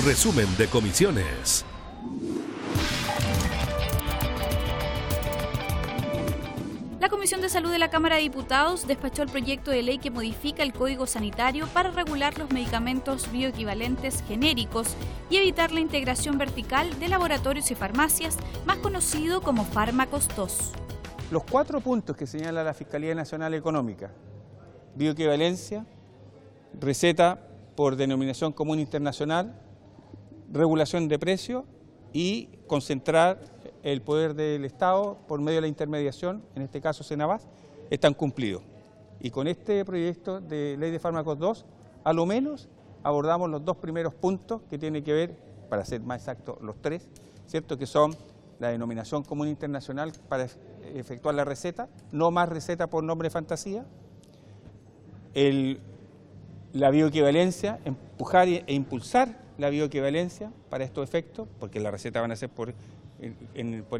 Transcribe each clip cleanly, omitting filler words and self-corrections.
Resumen de comisiones. La Comisión de Salud de la Cámara de Diputados despachó el proyecto de ley que modifica el Código Sanitario para regular los medicamentos bioequivalentes genéricos y evitar la integración vertical de laboratorios y farmacias, más conocido como fármacos 2. Los 4 puntos que señala la Fiscalía Nacional Económica: bioequivalencia, receta por denominación común internacional, regulación de precios y concentrar el poder del Estado por medio de la intermediación, en este caso Senabas, están cumplidos. Y con este proyecto de ley de fármacos 2, a lo menos abordamos los 2 primeros puntos que tienen que ver, para ser más exacto, los 3, ¿cierto? Que son la denominación común internacional para efectuar la receta, no más receta por nombre de fantasía, la bioequivalencia, empujar e impulsar la bioequivalencia para estos efectos, porque las recetas van a ser por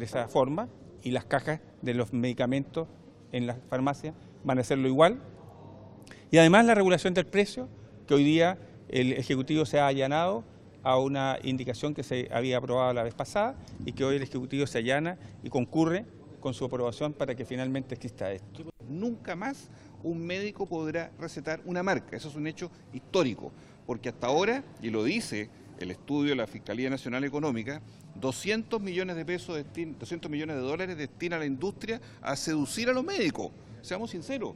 esa forma, y las cajas de los medicamentos en las farmacias van a hacerlo igual. Y además la regulación del precio, que hoy día el Ejecutivo se ha allanado a una indicación que se había aprobado la vez pasada y que hoy el Ejecutivo se allana y concurre con su aprobación para que finalmente exista esto. Nunca más un médico podrá recetar una marca, eso es un hecho histórico, porque hasta ahora, y lo dice el estudio de la Fiscalía Nacional Económica, 200 millones de dólares destina la industria a seducir a los médicos. Seamos sinceros,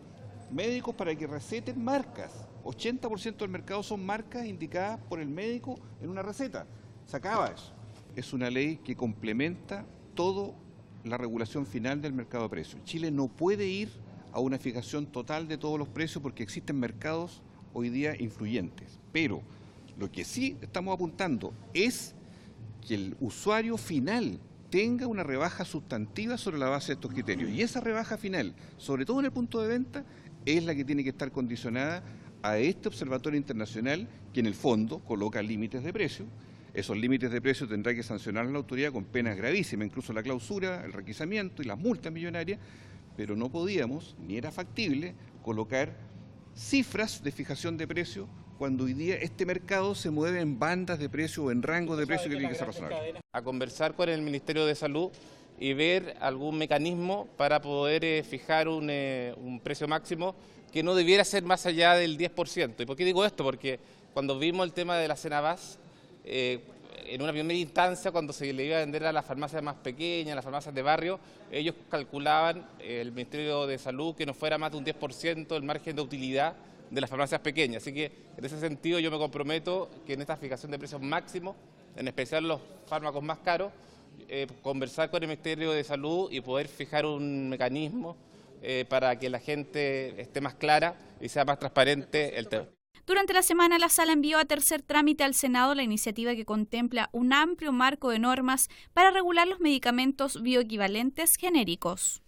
médicos para que receten marcas. 80% del mercado son marcas indicadas por el médico en una receta. Se acaba eso. Es una ley que complementa toda la regulación final del mercado de precios. Chile no puede ir a una fijación total de todos los precios porque existen mercados hoy día influyentes. Pero lo que sí estamos apuntando es que el usuario final tenga una rebaja sustantiva sobre la base de estos criterios. Y esa rebaja final, sobre todo en el punto de venta, es la que tiene que estar condicionada a este observatorio internacional que en el fondo coloca límites de precio. Esos límites de precio tendrá que sancionar la autoridad con penas gravísimas, incluso la clausura, el requisamiento y las multas millonarias, pero no podíamos, ni era factible, colocar cifras de fijación de precio cuando hoy día este mercado se mueve en bandas de precio o en rangos de precio que tienen que ser razonables. A conversar con el Ministerio de Salud y ver algún mecanismo para poder fijar un precio máximo que no debiera ser más allá del 10%. ¿Y por qué digo esto? Porque cuando vimos el tema de la Senabas, en una primera instancia, cuando se le iba a vender a las farmacias más pequeñas, las farmacias de barrio, ellos calculaban, el Ministerio de Salud, que no fuera más de un 10% el margen de utilidad de las farmacias pequeñas. Así que en ese sentido yo me comprometo que en esta fijación de precios máximos, en especial los fármacos más caros, conversar con el Ministerio de Salud y poder fijar un mecanismo para que la gente esté más clara y sea más transparente el tema. Durante la semana, la Sala envió a tercer trámite al Senado la iniciativa que contempla un amplio marco de normas para regular los medicamentos bioequivalentes genéricos.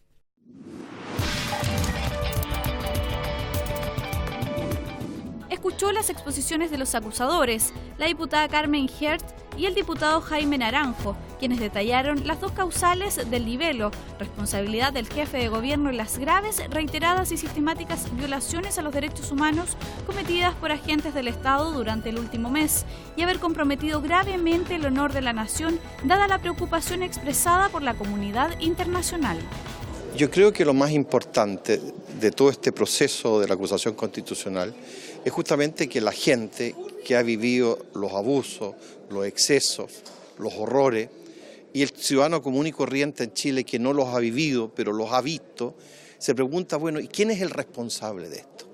Escuchó las exposiciones de los acusadores, la diputada Carmen Hert y el diputado Jaime Naranjo, quienes detallaron las 2 causales del libelo, responsabilidad del jefe de gobierno en las graves, reiteradas y sistemáticas violaciones a los derechos humanos cometidas por agentes del Estado durante el último mes y haber comprometido gravemente el honor de la nación, dada la preocupación expresada por la comunidad internacional. Yo creo que lo más importante de todo este proceso de la acusación constitucional es justamente que la gente que ha vivido los abusos, los excesos, los horrores, y el ciudadano común y corriente en Chile que no los ha vivido, pero los ha visto, se pregunta, bueno, ¿y quién es el responsable de esto?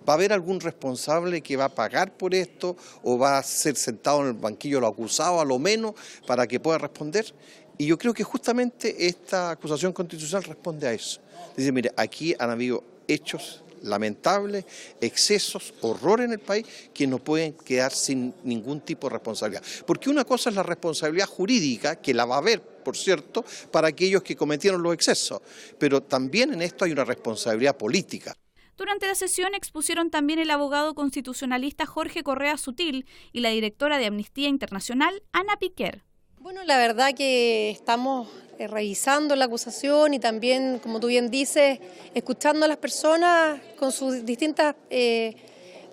¿Va a haber algún responsable que va a pagar por esto o va a ser sentado en el banquillo de los acusados a lo menos para que pueda responder? Y yo creo que justamente esta acusación constitucional responde a eso. Dice, mire, aquí han habido hechos lamentables, excesos, horror en el país que no pueden quedar sin ningún tipo de responsabilidad. Porque una cosa es la responsabilidad jurídica, que la va a haber, por cierto, para aquellos que cometieron los excesos, pero también en esto hay una responsabilidad política. Durante la sesión expusieron también el abogado constitucionalista Jorge Correa Sutil y la directora de Amnistía Internacional, Ana Piquer. Bueno, la verdad que estamos revisando la acusación y también, como tú bien dices, escuchando a las personas con sus distintas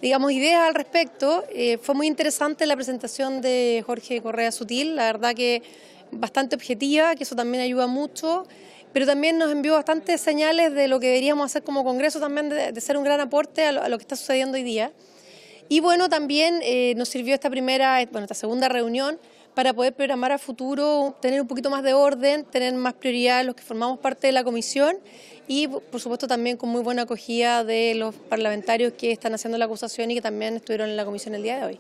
digamos, ideas al respecto. Fue muy interesante la presentación de Jorge Correa Sutil, la verdad que bastante objetiva, que eso también ayuda mucho, pero también nos envió bastantes señales de lo que deberíamos hacer como Congreso también, de ser un gran aporte a lo que está sucediendo hoy día. Y bueno, también nos sirvió esta segunda reunión para poder programar a futuro, tener un poquito más de orden, tener más prioridad los que formamos parte de la comisión y por supuesto también con muy buena acogida de los parlamentarios que están haciendo la acusación y que también estuvieron en la comisión el día de hoy.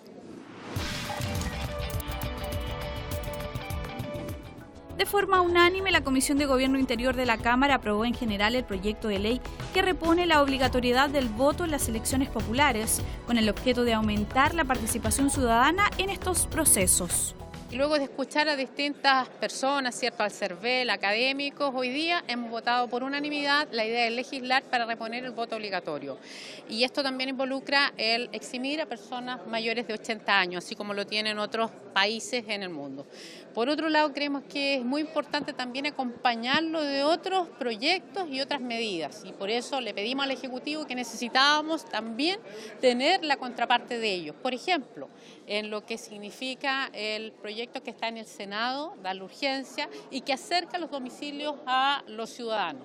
De forma unánime, la Comisión de Gobierno Interior de la Cámara aprobó en general el proyecto de ley que repone la obligatoriedad del voto en las elecciones populares, con el objeto de aumentar la participación ciudadana en estos procesos. Y luego de escuchar a distintas personas, ¿cierto?, al CERVEL, académicos, hoy día hemos votado por unanimidad la idea de legislar para reponer el voto obligatorio. Y esto también involucra el eximir a personas mayores de 80 años, así como lo tienen otros países en el mundo. Por otro lado, creemos que es muy importante también acompañarlo de otros proyectos y otras medidas. Y por eso le pedimos al Ejecutivo que necesitábamos también tener la contraparte de ellos. Por ejemplo, en lo que significa el proyecto que está en el Senado, da la urgencia y que acerca los domicilios a los ciudadanos.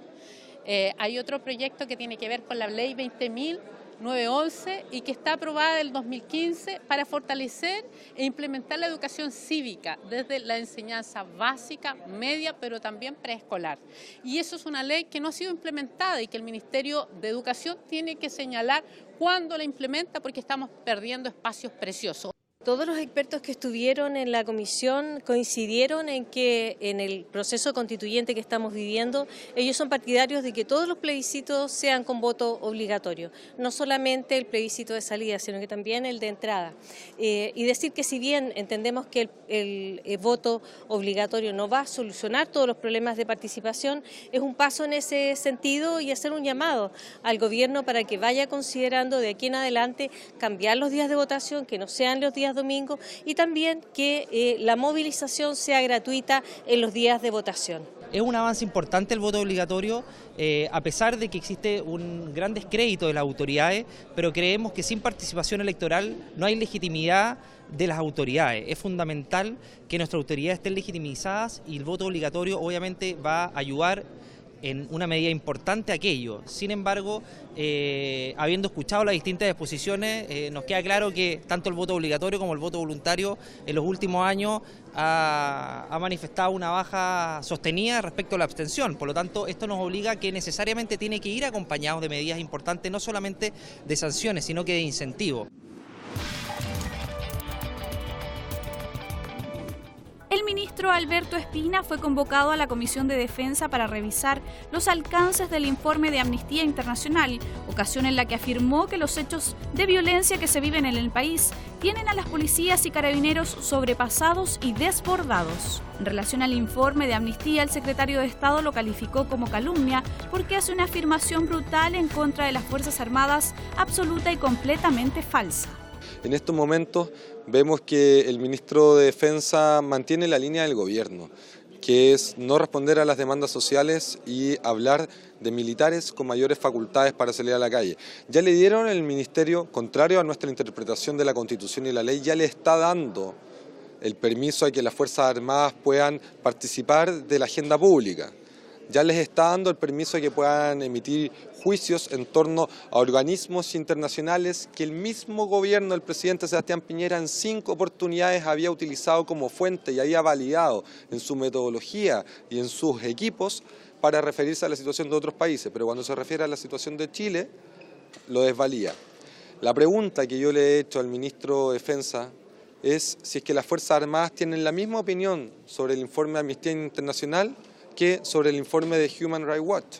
Hay otro proyecto que tiene que ver con la Ley 20.911 y que está aprobada del 2015 para fortalecer e implementar la educación cívica desde la enseñanza básica, media, pero también preescolar. Y eso es una ley que no ha sido implementada y que el Ministerio de Educación tiene que señalar cuándo la implementa porque estamos perdiendo espacios preciosos. Todos los expertos que estuvieron en la comisión coincidieron en que en el proceso constituyente que estamos viviendo, ellos son partidarios de que todos los plebiscitos sean con voto obligatorio, no solamente el plebiscito de salida, sino que también el de entrada. Y decir que si bien entendemos que el voto obligatorio no va a solucionar todos los problemas de participación, es un paso en ese sentido y hacer un llamado al gobierno para que vaya considerando de aquí en adelante cambiar los días de votación, que no sean los días domingo y también que la movilización sea gratuita en los días de votación. Es un avance importante el voto obligatorio, a pesar de que existe un gran descrédito de las autoridades, pero creemos que sin participación electoral no hay legitimidad de las autoridades. Es fundamental que nuestras autoridades estén legitimizadas y el voto obligatorio obviamente va a ayudar en una medida importante aquello. Sin embargo, habiendo escuchado las distintas exposiciones, nos queda claro que tanto el voto obligatorio como el voto voluntario en los últimos años ha manifestado una baja sostenida respecto a la abstención. Por lo tanto, esto nos obliga a que necesariamente tiene que ir acompañado de medidas importantes, no solamente de sanciones, sino que de incentivos. El ministro Alberto Espina fue convocado a la Comisión de Defensa para revisar los alcances del informe de Amnistía Internacional, ocasión en la que afirmó que los hechos de violencia que se viven en el país tienen a las policías y carabineros sobrepasados y desbordados. En relación al informe de Amnistía, el secretario de Estado lo calificó como calumnia porque hace una afirmación brutal en contra de las Fuerzas Armadas, absoluta y completamente falsa. En estos momentos vemos que el ministro de Defensa mantiene la línea del gobierno, que es no responder a las demandas sociales y hablar de militares con mayores facultades para salir a la calle. Ya le dieron el ministerio, contrario a nuestra interpretación de la Constitución y la ley, ya le está dando el permiso a que las Fuerzas Armadas puedan participar de la agenda pública. Ya les está dando el permiso a que puedan emitir juicios en torno a organismos internacionales que el mismo gobierno del presidente Sebastián Piñera en 5 oportunidades había utilizado como fuente y había validado en su metodología y en sus equipos para referirse a la situación de otros países, pero cuando se refiere a la situación de Chile, lo desvalía. La pregunta que yo le he hecho al ministro de Defensa es si es que las Fuerzas Armadas tienen la misma opinión sobre el informe de Amnistía Internacional que sobre el informe de Human Rights Watch,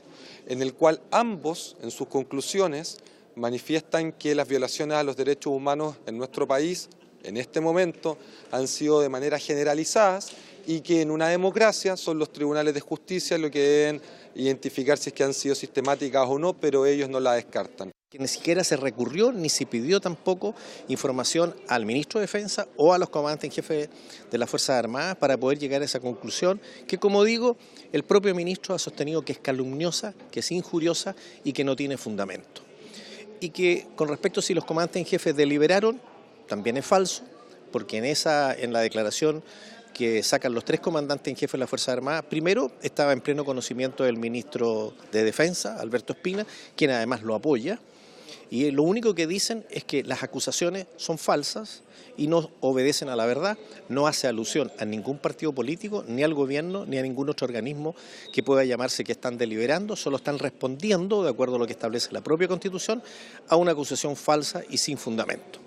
en el cual ambos, en sus conclusiones, manifiestan que las violaciones a los derechos humanos en nuestro país, en este momento, han sido de manera generalizadas y que en una democracia son los tribunales de justicia los que deben identificar si es que han sido sistemáticas o no, pero ellos no la descartan. Que ni siquiera se recurrió ni se pidió tampoco información al ministro de Defensa o a los comandantes en jefe de las Fuerzas Armadas para poder llegar a esa conclusión que, como digo, el propio ministro ha sostenido que es calumniosa, que es injuriosa y que no tiene fundamento. y que con respecto a si los comandantes en jefe deliberaron, también es falso, porque en la declaración que sacan los 3 comandantes en jefe de la Fuerza Armada, primero estaba en pleno conocimiento del ministro de Defensa, Alberto Espina, quien además lo apoya, y lo único que dicen es que las acusaciones son falsas y no obedecen a la verdad, no hace alusión a ningún partido político, ni al gobierno, ni a ningún otro organismo que pueda llamarse que están deliberando, solo están respondiendo, de acuerdo a lo que establece la propia Constitución, a una acusación falsa y sin fundamento.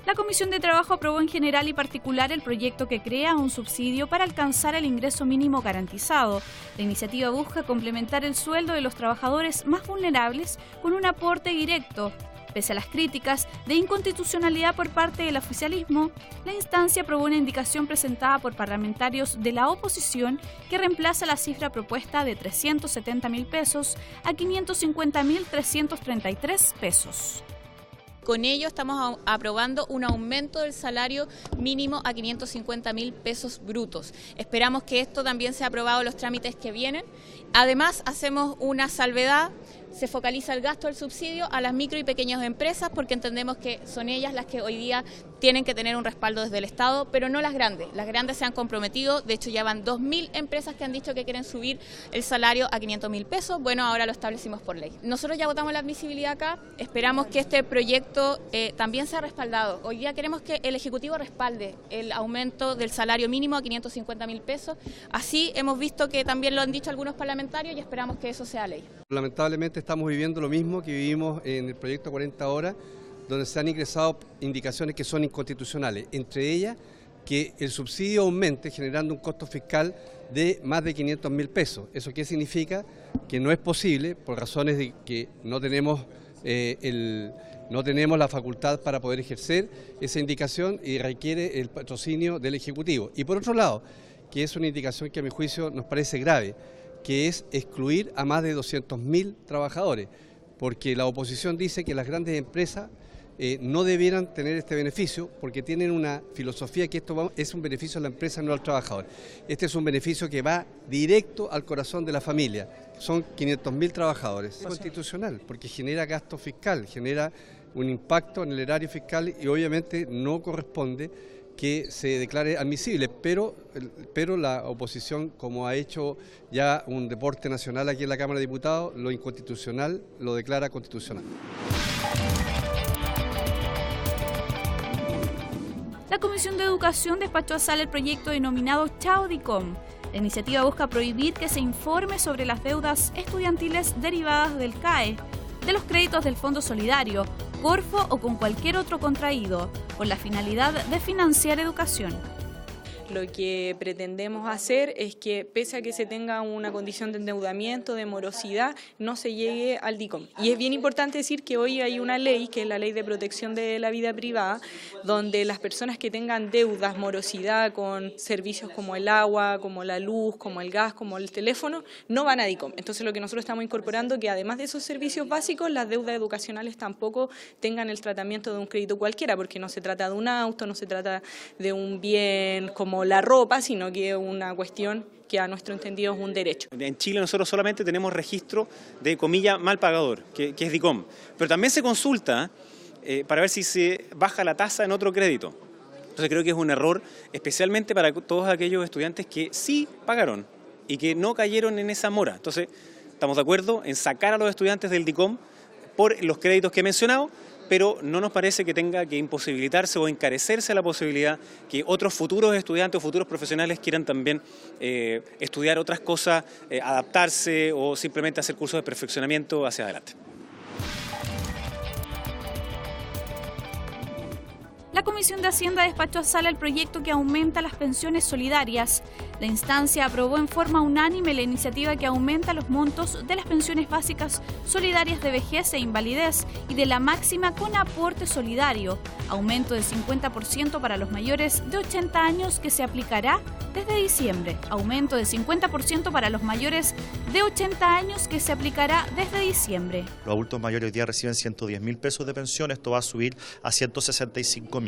La Comisión de Trabajo aprobó en general y particular el proyecto que crea un subsidio para alcanzar el ingreso mínimo garantizado. La iniciativa busca complementar el sueldo de los trabajadores más vulnerables con un aporte directo. Pese a las críticas de inconstitucionalidad por parte del oficialismo, la instancia aprobó una indicación presentada por parlamentarios de la oposición que reemplaza la cifra propuesta de 370.000 pesos a 550.333 pesos. Con ello estamos aprobando un aumento del salario mínimo a 550.000 pesos brutos. Esperamos que esto también sea aprobado en los trámites que vienen. Además, hacemos una salvedad. Se focaliza el gasto del subsidio a las micro y pequeñas empresas porque entendemos que son ellas las que hoy día tienen que tener un respaldo desde el Estado, pero no las grandes. Las grandes se han comprometido, de hecho ya van 2.000 empresas que han dicho que quieren subir el salario a 500.000 pesos. Bueno, ahora lo establecimos por ley. Nosotros ya votamos la admisibilidad acá, esperamos que este proyecto también sea respaldado. Hoy día queremos que el Ejecutivo respalde el aumento del salario mínimo a 550.000 pesos. Así hemos visto que también lo han dicho algunos parlamentarios y esperamos que eso sea ley. Lamentablemente estamos viviendo lo mismo que vivimos en el proyecto 40 horas, donde se han ingresado indicaciones que son inconstitucionales, entre ellas que el subsidio aumente generando un costo fiscal de más de 500.000 pesos. ¿Eso qué significa? Que no es posible, por razones de que no tenemos la facultad para poder ejercer esa indicación y requiere el patrocinio del Ejecutivo. Y por otro lado, que es una indicación que a mi juicio nos parece grave, que es excluir a más de 200.000 trabajadores, porque la oposición dice que las grandes empresas no debieran tener este beneficio porque tienen una filosofía que esto es un beneficio a la empresa, no al trabajador. Este es un beneficio que va directo al corazón de la familia, son 500.000 trabajadores. Es constitucional porque genera gasto fiscal, genera un impacto en el erario fiscal y obviamente no corresponde que se declare admisible, pero la oposición, como ha hecho ya un deporte nacional aquí en la Cámara de Diputados, lo inconstitucional lo declara constitucional. La Comisión de Educación despachó a sala el proyecto denominado Chao DICOM. La iniciativa busca prohibir que se informe sobre las deudas estudiantiles derivadas del CAE, de los créditos del Fondo Solidario, Corfo o con cualquier otro contraído, con la finalidad de financiar educación. Lo que pretendemos hacer es que, pese a que se tenga una condición de endeudamiento, de morosidad, no se llegue al DICOM. Y es bien importante decir que hoy hay una ley, que es la Ley de Protección de la Vida Privada, donde las personas que tengan deudas, morosidad con servicios como el agua, como la luz, como el gas, como el teléfono, no van a DICOM. Entonces lo que nosotros estamos incorporando, que además de esos servicios básicos, las deudas educacionales tampoco tengan el tratamiento de un crédito cualquiera, porque no se trata de un auto, no se trata de un bien como la ropa, sino que es una cuestión que a nuestro entendido es un derecho. En Chile nosotros solamente tenemos registro de, comilla, mal pagador, que es DICOM, pero también se consulta para ver si se baja la tasa en otro crédito. Entonces creo que es un error, especialmente para todos aquellos estudiantes que sí pagaron y que no cayeron en esa mora. Entonces estamos de acuerdo en sacar a los estudiantes del DICOM por los créditos que he mencionado, pero no nos parece que tenga que imposibilitarse o encarecerse la posibilidad que otros futuros estudiantes o futuros profesionales quieran también estudiar otras cosas, adaptarse o simplemente hacer cursos de perfeccionamiento hacia adelante. La Comisión de Hacienda despachó a sala el proyecto que aumenta las pensiones solidarias. La instancia aprobó en forma unánime la iniciativa que aumenta los montos de las pensiones básicas solidarias de vejez e invalidez y de la máxima con aporte solidario, aumento de 50% para los mayores de 80 años que se aplicará desde diciembre, aumento de 50% para los mayores de 80 años que se aplicará desde diciembre. Los adultos mayores hoy día reciben 110.000 pesos de pensión, esto va a subir a 165.000.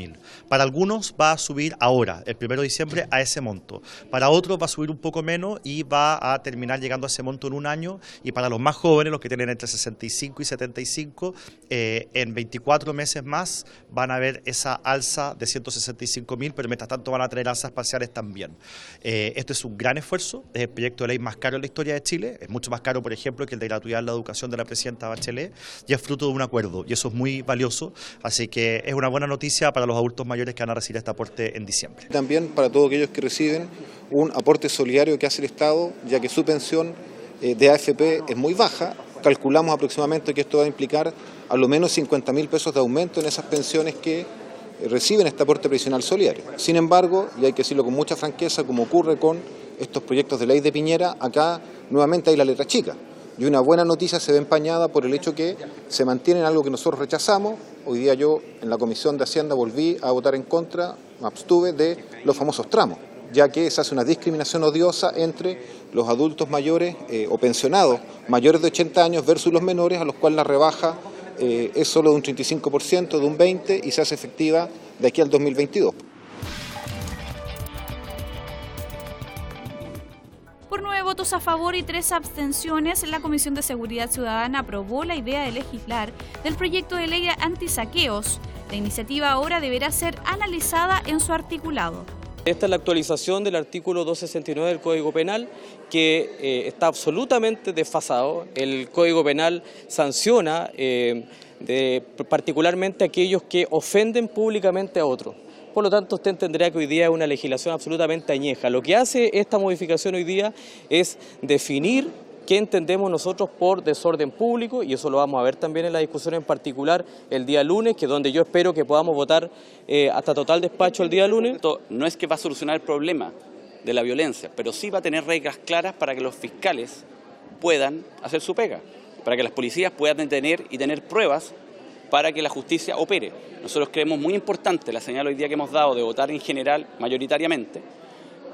Para algunos va a subir ahora, el 1 de diciembre, a ese monto. Para otros va a subir un poco menos y va a terminar llegando a ese monto en un año, y para los más jóvenes, los que tienen entre 65 y 75, en 24 meses más van a ver esa alza de 165.000, pero mientras tanto van a tener alzas parciales también. Esto es un gran esfuerzo, es el proyecto de ley más caro en la historia de Chile, es mucho más caro, por ejemplo, que el de gratuidad en la educación de la presidenta Bachelet, y es fruto de un acuerdo, y eso es muy valioso, así que es una buena noticia para los adultos mayores que van a recibir este aporte en diciembre. También para todos aquellos que reciben un aporte solidario que hace el Estado, ya que su pensión de AFP es muy baja. Calculamos aproximadamente que esto va a implicar a lo menos 50.000 pesos de aumento en esas pensiones que reciben este aporte previsional solidario. Sin embargo, y hay que decirlo con mucha franqueza, como ocurre con estos proyectos de ley de Piñera, acá nuevamente hay la letra chica. Y una buena noticia se ve empañada por el hecho que se mantiene algo que nosotros rechazamos. Hoy día yo en la Comisión de Hacienda volví a votar en contra, me abstuve de los famosos tramos, ya que se hace una discriminación odiosa entre los adultos mayores o pensionados mayores de 80 años versus los menores, a los cuales la rebaja es solo de un 35%, de un 20%, y se hace efectiva de aquí al 2022. Por 9 votos a favor y 3 abstenciones, la Comisión de Seguridad Ciudadana aprobó la idea de legislar del proyecto de ley antisaqueos. La iniciativa ahora deberá ser analizada en su articulado. Esta es la actualización del artículo 269 del Código Penal, que está absolutamente desfasado. El Código Penal sanciona particularmente a aquellos que ofenden públicamente a otros. Por lo tanto, usted entenderá que hoy día es una legislación absolutamente añeja. Lo que hace esta modificación hoy día es definir qué entendemos nosotros por desorden público, y eso lo vamos a ver también en la discusión en particular el día lunes, que es donde yo espero que podamos votar hasta total despacho el día lunes. No es que va a solucionar el problema de la violencia, pero sí va a tener reglas claras para que los fiscales puedan hacer su pega, para que las policías puedan detener y tener pruebas para que la justicia opere. Nosotros creemos muy importante la señal hoy día que hemos dado de votar en general, mayoritariamente,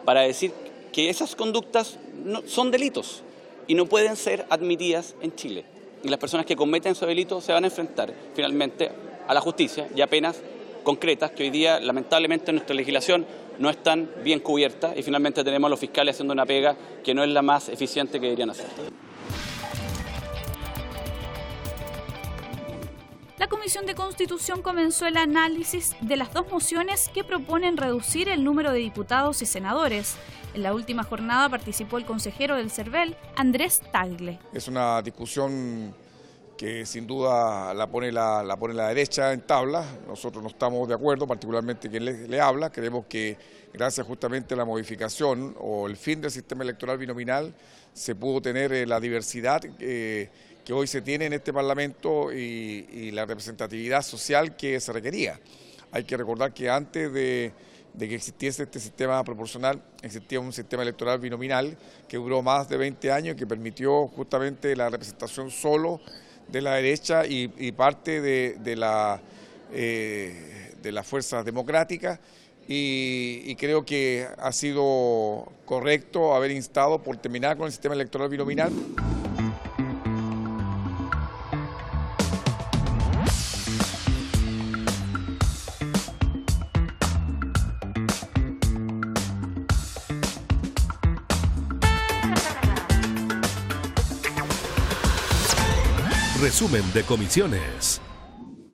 para decir que esas conductas no, son delitos y no pueden ser admitidas en Chile. Y las personas que cometen esos delitos se van a enfrentar finalmente a la justicia y a penas concretas que hoy día lamentablemente en nuestra legislación no están bien cubiertas, y finalmente tenemos a los fiscales haciendo una pega que no es la más eficiente que deberían hacer. La Comisión de Constitución comenzó el análisis de las 2 mociones que proponen reducir el número de diputados y senadores. En la última jornada participó el consejero del CERVEL, Andrés Tagle. Es una discusión que sin duda la pone la derecha en tabla. Nosotros no estamos de acuerdo, particularmente quien le habla. Creemos que gracias justamente a la modificación o el fin del sistema electoral binominal se pudo tener la diversidad que hoy se tiene en este Parlamento y la representatividad social que se requería. Hay que recordar que antes de que existiese este sistema proporcional, existía un sistema electoral binominal que duró más de 20 años y que permitió justamente la representación solo de la derecha y parte de las fuerzas democráticas, y creo que ha sido correcto haber instado por terminar con el sistema electoral binominal. Resumen de comisiones.